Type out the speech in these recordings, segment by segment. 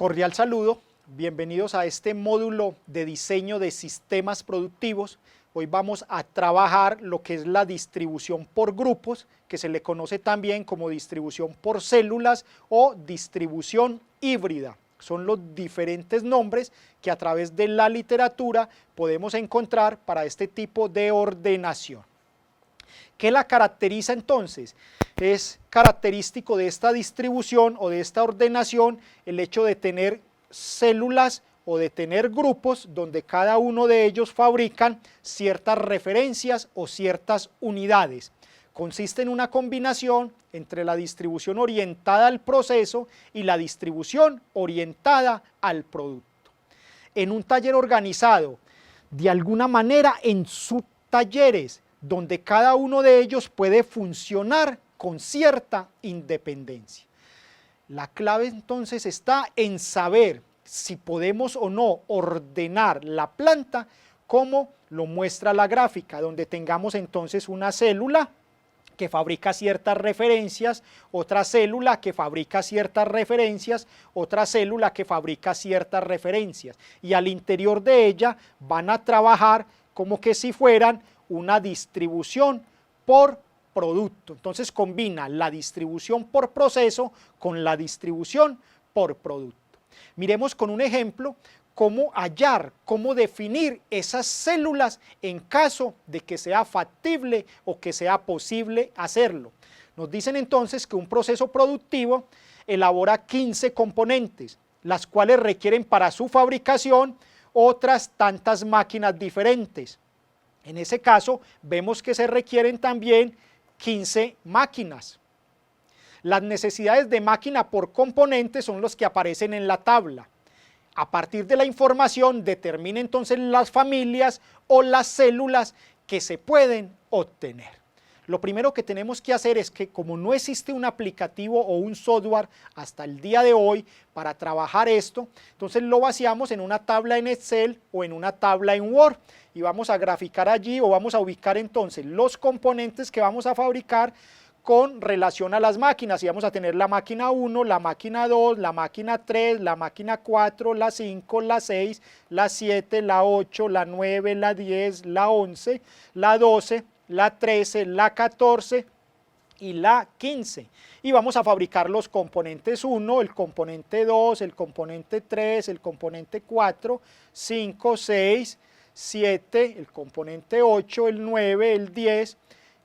Cordial saludo, bienvenidos a este módulo de diseño de sistemas productivos. Hoy vamos a trabajar lo que es la distribución por grupos, que se le conoce también como distribución por células o distribución híbrida. Son los diferentes nombres que a través de la literatura podemos encontrar para este tipo de ordenación. ¿Qué la caracteriza entonces? Es característico de esta distribución o de esta ordenación el hecho de tener células o de tener grupos donde cada uno de ellos fabrican ciertas referencias o ciertas unidades. Consiste en una combinación entre la distribución orientada al proceso y la distribución orientada al producto. En un taller organizado, de alguna manera en subtalleres, donde cada uno de ellos puede funcionar con cierta independencia. La clave entonces está en saber si podemos o no ordenar la planta como lo muestra la gráfica, donde tengamos entonces una célula que fabrica ciertas referencias, otra célula que fabrica ciertas referencias, otra célula que fabrica ciertas referencias, y al interior de ella van a trabajar como que si fueran una distribución por producto. Entonces combina la distribución por proceso con la distribución por producto. Miremos con un ejemplo cómo hallar, cómo definir esas células en caso de que sea factible o que sea posible hacerlo. Nos dicen entonces que un proceso productivo elabora 15 componentes, las cuales requieren para su fabricación otras tantas máquinas diferentes. En ese caso, vemos que se requieren también 15 máquinas. Las necesidades de máquina por componente son los que aparecen en la tabla. A partir de la información, determina entonces las familias o las células que se pueden obtener. Lo primero que tenemos que hacer es que, como no existe un aplicativo o un software hasta el día de hoy para trabajar esto, entonces lo vaciamos en una tabla en Excel o en una tabla en Word y vamos a graficar allí o vamos a ubicar entonces los componentes que vamos a fabricar con relación a las máquinas, y vamos a tener la máquina 1, la máquina 2, la máquina 3, la máquina 4, la 5, la 6, la 7, la 8, la 9, la 10, la 11, la 12, la 13, la 14 y la 15. Y vamos a fabricar los componentes 1, el componente 2, el componente 3, el componente 4, 5, 6, 7, el componente 8, el 9, el 10,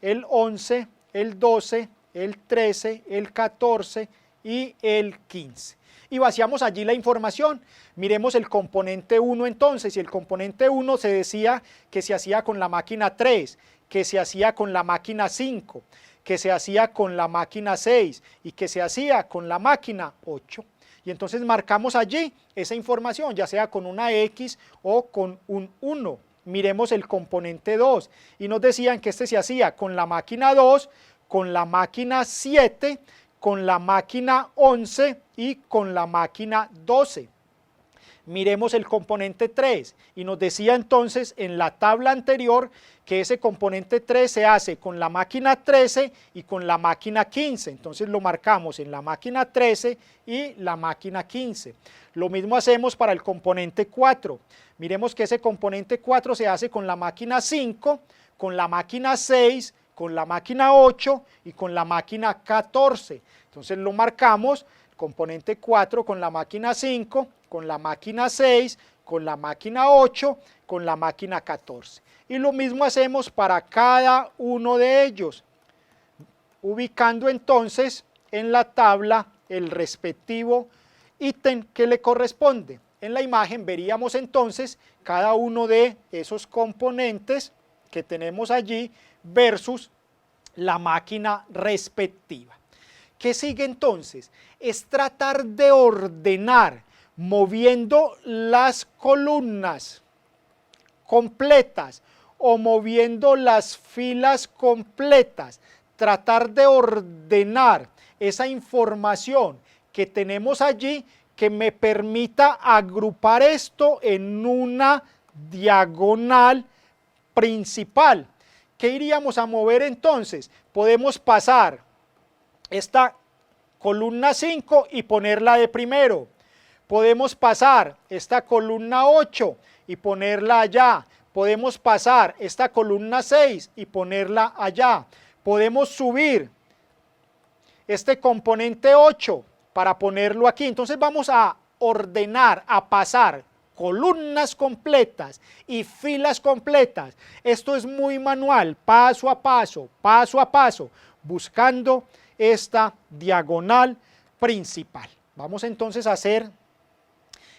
el 11, el 12, el 13, el 14 y el 15. Y vaciamos allí la información. Miremos el componente 1 entonces, y el componente 1 se decía que se hacía con la máquina 3, que se hacía con la máquina 5, que se hacía con la máquina 6 y que se hacía con la máquina 8. Y entonces marcamos allí esa información, ya sea con una X o con un 1. Miremos el componente 2 y nos decían que este se hacía con la máquina 2, con la máquina 7, con la máquina 11 y con la máquina 12. Miremos el componente 3 y nos decía entonces en la tabla anterior que ese componente 3 se hace con la máquina 13 y con la máquina 15, entonces lo marcamos en la máquina 13 y la máquina 15. Lo mismo hacemos para el componente 4, miremos que ese componente 4 se hace con la máquina 5, con la máquina 6, con la máquina 8 y con la máquina 14, entonces lo marcamos, componente 4 con la máquina 5, con la máquina 6, con la máquina 8, con la máquina 14. Y lo mismo hacemos para cada uno de ellos, ubicando entonces en la tabla el respectivo ítem que le corresponde. En la imagen veríamos entonces cada uno de esos componentes que tenemos allí versus la máquina respectiva. ¿Qué sigue entonces? Es tratar de ordenar moviendo las columnas completas o moviendo las filas completas, tratar de ordenar esa información que tenemos allí que me permita agrupar esto en una diagonal principal. ¿Qué iríamos a mover entonces? Podemos pasar esta columna 5 y ponerla de primero. Podemos pasar esta columna 8 y ponerla allá. Podemos pasar esta columna 6 y ponerla allá. Podemos subir este componente 8 para ponerlo aquí. Entonces vamos a ordenar, a pasar columnas completas y filas completas. Esto es muy manual, paso a paso, buscando esta diagonal principal. Vamos entonces a hacer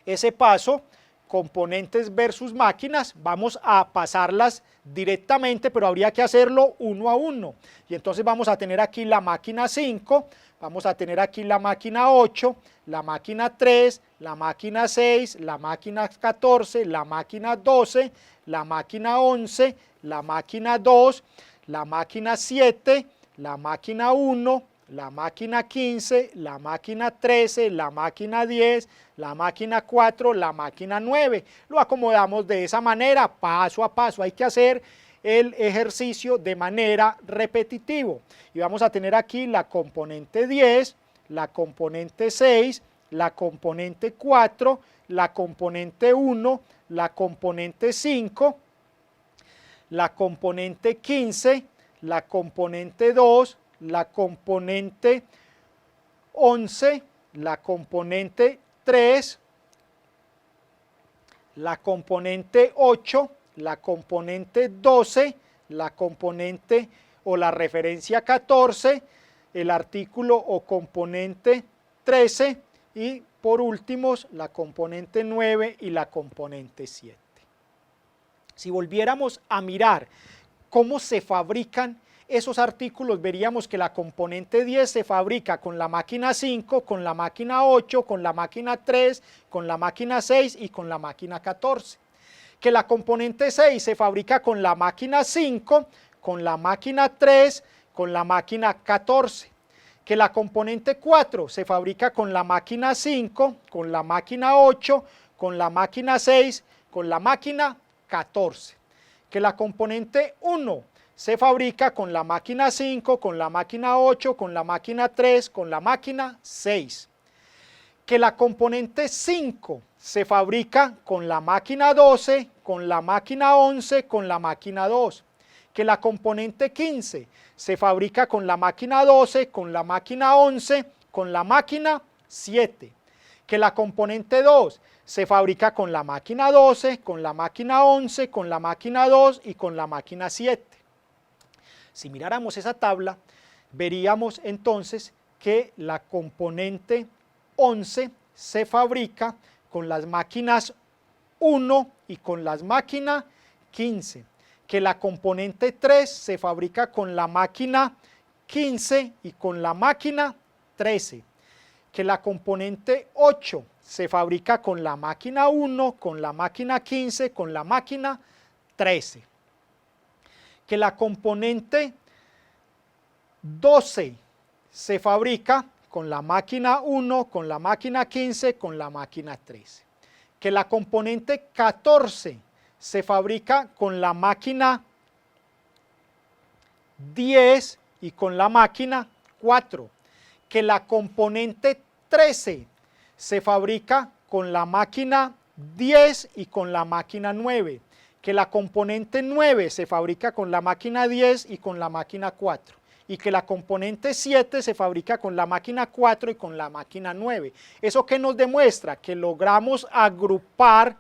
ese paso, componentes versus máquinas, vamos a pasarlas directamente, pero habría que hacerlo uno a uno. Y entonces vamos a tener aquí la máquina 5, vamos a tener aquí la máquina 8, la máquina 3, la máquina 6, la máquina 14, la máquina 12, la máquina 11, la máquina 2, la máquina 7, la máquina 1, la máquina 15, la máquina 13, la máquina 10, la máquina 4, la máquina 9. Lo acomodamos de esa manera, paso a paso. Hay que hacer el ejercicio de manera repetitiva. Y vamos a tener aquí la componente 10, la componente 6, la componente 4, la componente 1, la componente 5, la componente 15, la componente 2, la componente 11, la componente 3, la componente 8, la componente 12, la componente o la referencia 14, el artículo o componente 13 y por último la componente 9 y la componente 7. Si volviéramos a mirar cómo se fabrican esos artículos, veríamos que la componente 10 se fabrica con la máquina 5, con la máquina 8, con la máquina 3, con la máquina 6 y con la máquina 14. Que la componente 6 se fabrica con la máquina 5, con la máquina 3, con la máquina 14. Que la componente 4 se fabrica con la máquina 5, con la máquina 8, con la máquina 6, con la máquina 14. Que la componente 1 se fabrica con la máquina 5, con la máquina 8, con la máquina 3, con la máquina 6. Que la componente 5 se fabrica con la máquina 12, con la máquina 11, con la máquina 2. Que la componente 15 se fabrica con la máquina 12, con la máquina 11, con la máquina 7. Que la componente 2 se fabrica con la máquina 12, con la máquina 11, con la máquina 2 y con la máquina 7. Si miráramos esa tabla, veríamos entonces que la componente 11 se fabrica con las máquinas 1 y con las máquinas 15, que la componente 3 se fabrica con la máquina 15 y con la máquina 13, que la componente 8 se fabrica con la máquina 1, con la máquina 15, con la máquina 13. Que la componente 12 se fabrica con la máquina 1, con la máquina 15, con la máquina 13. Que la componente 14 se fabrica con la máquina 10 y con la máquina 4. Que la componente 13 se fabrica con la máquina 10 y con la máquina 9. Que la componente 9 se fabrica con la máquina 10 y con la máquina 4. Y que la componente 7 se fabrica con la máquina 4 y con la máquina 9. ¿Eso qué nos demuestra? Que logramos agrupar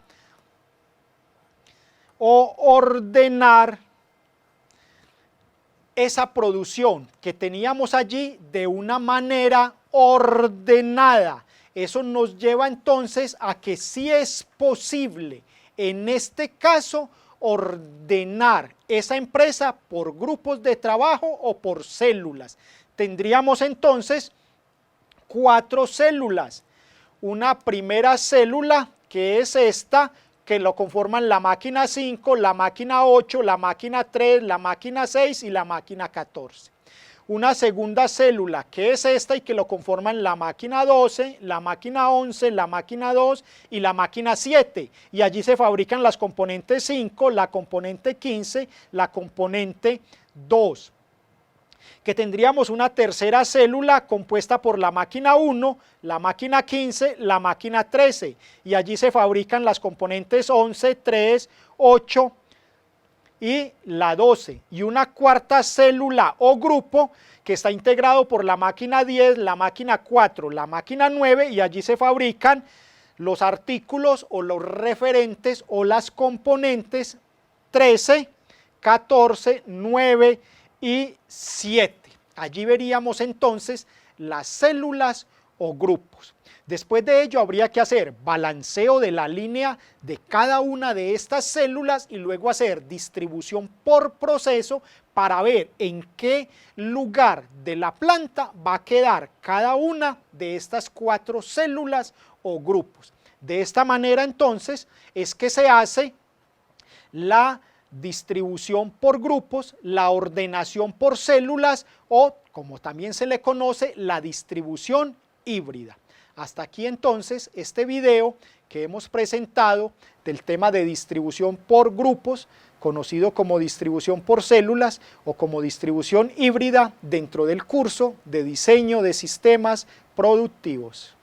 o ordenar esa producción que teníamos allí de una manera ordenada. Eso nos lleva entonces a que sí es posible, en este caso, ordenar esa empresa por grupos de trabajo o por células. Tendríamos entonces 4 células. Una primera célula que es esta, que lo conforman la máquina 5, la máquina 8, la máquina 3, la máquina 6 y la máquina 14. Una segunda célula que es esta y que lo conforman la máquina 12, la máquina 11, la máquina 2 y la máquina 7. Y allí se fabrican las componentes 5, la componente 15, la componente 2. que tendríamos una tercera célula compuesta por la máquina 1, la máquina 15, la máquina 13, y allí se fabrican las componentes 11, 3, 8 y la 12, y una cuarta célula o grupo que está integrado por la máquina 10, la máquina 4, la máquina 9, y allí se fabrican los artículos o los referentes o las componentes 13, 14, 9 y 7. Allí veríamos entonces las células o grupos. Después de ello habría que hacer balanceo de la línea de cada una de estas células y luego hacer distribución por proceso para ver en qué lugar de la planta va a quedar cada una de estas 4 células o grupos. De esta manera entonces es que se hace la distribución por grupos, la ordenación por células o, como también se le conoce, la distribución híbrida. Hasta aquí entonces este video que hemos presentado del tema de distribución por grupos, conocido como distribución por células o como distribución híbrida dentro del curso de diseño de sistemas productivos.